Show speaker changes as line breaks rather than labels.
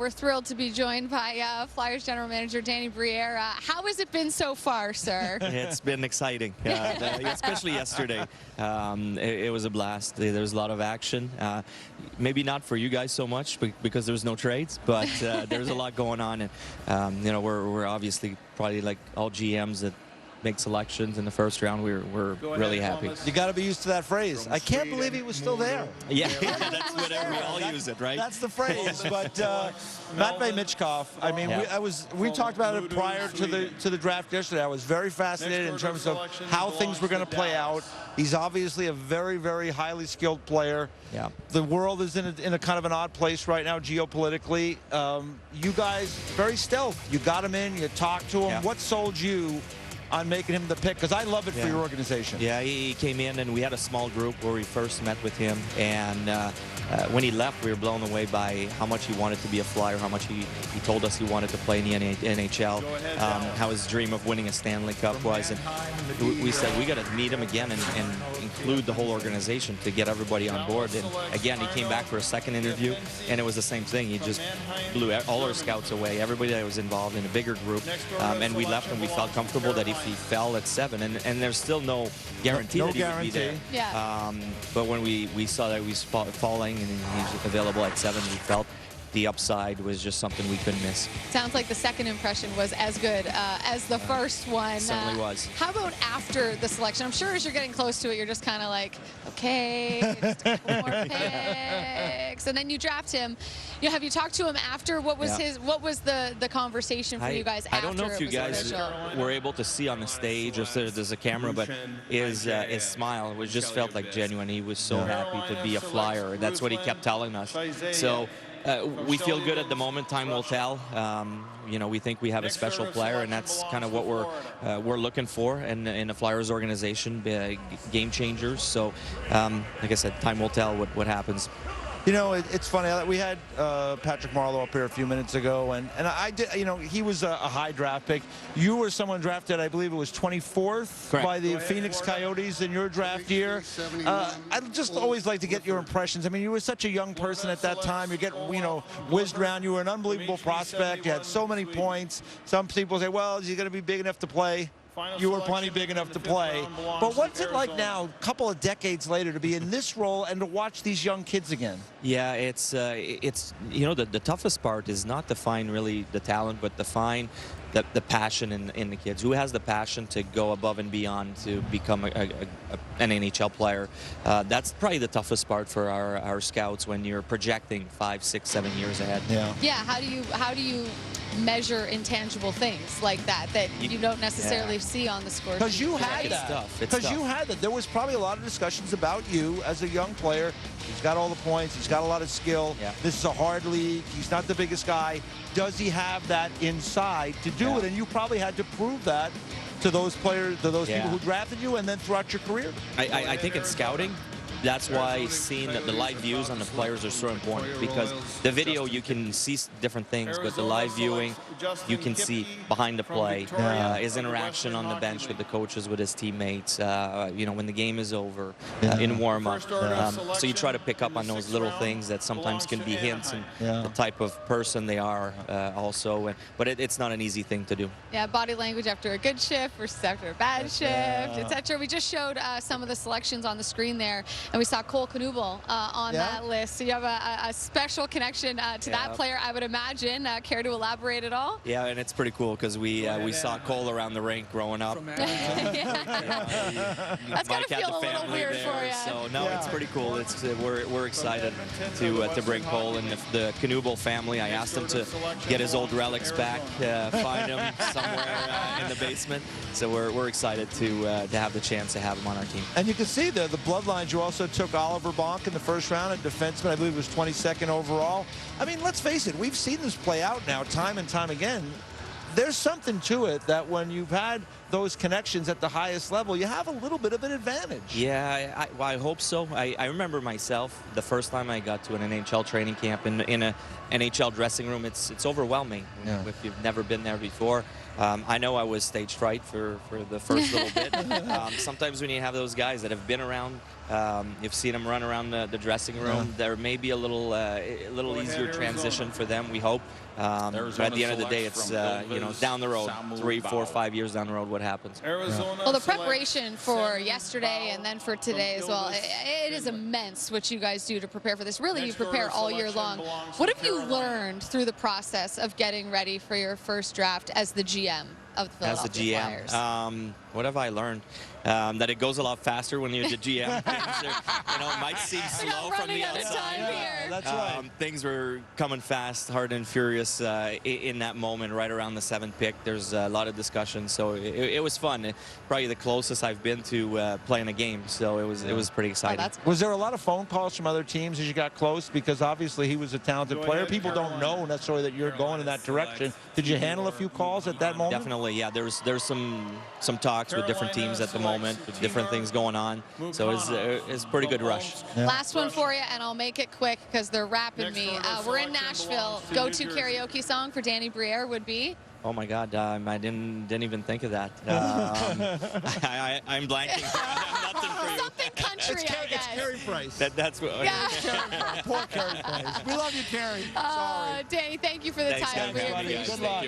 we're thrilled to be joined by Flyers General Manager Danny Briere. How has it been so far, sir?
It's been exciting, especially yesterday. It was a blast. There was a lot of action. Maybe not for you guys so much because there was no trades, but there's a lot going on. And, we're obviously probably like all GMs that make selections in the first round. We're really happy.
You got to be used to that phrase. I can't believe he was still there.
Yeah, that's whatever. We all use it, right?
That's the phrase. But Matvei Michkov, I mean, we talked about it prior to the draft yesterday. I was very fascinated in terms of how things were going to play out. He's obviously a very, very highly skilled player.
Yeah.
The world is in a kind of an odd place right now geopolitically. You guys, very stealth. You got him in. You talked to him.
Yeah.
What sold you on making him the pick? Because I love it for your organization.
Yeah, he came in and we had a small group where we first met with him, and when he left we were blown away by how much he wanted to be a Flyer, how much he told us he wanted to play in the NHL, how his dream of winning a Stanley Cup was, and we said we got to meet him again and include the whole organization to get everybody on board. And again, he came back for a second interview and it was the same thing. He just blew all our scouts away, everybody that was involved in a bigger group, and we left and we felt comfortable that if he fell at 7, and there's still no guarantee that he would be there.
Yeah.
But when we saw that he was falling and he's available at 7, we felt the upside was just something we couldn't miss.
Sounds like the second impression was as good as the first one.
It certainly was.
How about after the selection? I'm sure as you're getting close to it, you're just kind of like, okay, just a couple more picks, and then you draft him. Have you talked to him after? What was What was the conversation for you guys after?
I don't know if you guys were able to see on the stage or if there's a camera, but his smile, it just felt like genuine. He was so happy to be a Flyer. That's what he kept telling us. So. We feel good at the moment. Time will tell. We think we have a special player, and that's kind of what we're looking for in the Flyers organization, game changers. So, like I said, time will tell what happens.
It's funny. We had Patrick Marleau up here a few minutes ago, and I did. He was a high draft pick. You were someone drafted, I believe it was 24th by the Phoenix Coyotes in your draft year. I'd just always like to get your impressions. I mean, you were such a young person at that time. You get, whizzed around. You were an unbelievable prospect. You had so many points. Some people say, well, is he going to be big enough to play? You were plenty big enough to play. But what's it like now, a couple of decades later, to be in this role and to watch these young kids again?
Yeah, it's the toughest part is not to find really the talent, but to find the passion in the kids. Who has the passion to go above and beyond to become an NHL player? That's probably the toughest part for our scouts when you're projecting 5, 6, 7 years ahead.
Yeah. How do you measure intangible things like that you don't necessarily see on the score sheet?
Because you had that. Because you had that. There was probably a lot of discussions about you as a young player. He's got all the points. He's got a lot of skill.
Yeah.
This is a hard league. He's not the biggest guy. Does he have that inside to do it? And you probably had to prove that to those players, to those people who drafted you, and then throughout your career.
I think in scouting, that's why seeing the live views on the players are so important, because the video you can see different things, but the live viewing you can see behind the play, his interaction on the bench with the coaches, with his teammates, when the game is over, in warm-up. So you try to pick up on those little things that sometimes can be hints and the type of person they are also. But it's not an easy thing to do.
Yeah, body language after a good shift versus after a bad shift, etc. We just showed some of the selections on the screen there. And we saw Cole Knuble on that list. So you have a special connection to that player, I would imagine. Care to elaborate at all?
Yeah, and it's pretty cool because we saw Cole around the rink growing up.
That's got to feel a little weird for you.
So no, it's pretty cool. We're excited to bring Cole and the Knuble family. I asked him to get his old relics back, find him somewhere in the basement. So we're excited to have the chance to have him on our team.
And you can see the bloodlines. You also took Oliver Bonk in the first round, a defenseman. I believe it was 22nd overall. I mean, let's face it. We've seen this play out now time and time again. There's something to it that when you've had those connections at the highest level, you have a little bit of an advantage.
Yeah, well, I hope so. I remember myself, the first time I got to an NHL training camp in a NHL dressing room, it's overwhelming if you've never been there before. I know I was stage fright for the first little bit. Sometimes when you have those guys that have been around, you've seen them run around the dressing room, there may be a little easier transition for them, we hope. But at the end of the day, it's down the road, 3, 4, 5 years down the road, what happens.
Well, the preparation for yesterday and then for today as well, it is immense what you guys do to prepare for this. Really, you prepare all year long. What have you learned through the process of getting ready for your first draft as the GM of the Philadelphia Flyers?
What have I learned? That it goes a lot faster when you're the GM. It might seem slow from the outside.
That's right.
Things were coming fast, hard and furious in that moment, right around the 7th pick. There's a lot of discussion, so it was fun. Probably the closest I've been to playing a game, so it was pretty exciting.
Was there a lot of phone calls from other teams as you got close? Because obviously he was a talented player. People don't know necessarily that you're going in that direction. Did you handle a few calls at that moment?
Definitely, yeah. There's some talks with different teams at the moment, with different things going on. So it's a pretty good rush.
Yeah. Last one for you, and I'll make it quick because they're wrapping me. We're in Nashville. Go-to karaoke song for Danny Briere would be?
Oh my God, I didn't even think of that. I'm blanking. Nothing for you.
Something country, I guess.
It's Carey Price.
That's what.
Poor Carey Price. We love you, Carey.
Sorry. Danny, thank you for the time. We appreciate it.
Good luck.